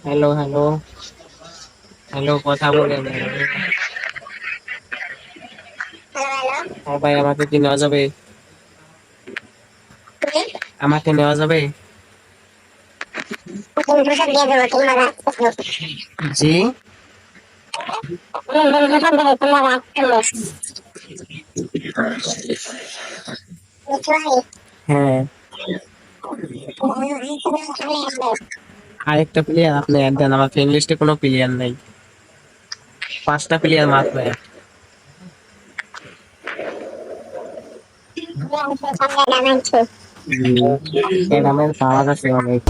Hello hello hello, কথা বলেন। ও ভাই, আমাকে কি নেওয়া যাবে? আমাকে নেওয়া যাবে? জি। হ্যাঁ। আরেকটা প্লেয়ার আপনি অ্যাড দেন, আমার ফ্রেন্ড লিস্টে কোনো প্লেয়ার নাই, 5টা প্লেয়ার মাত্র add। অ্যাডামের পাওয়ার আছে অনেক।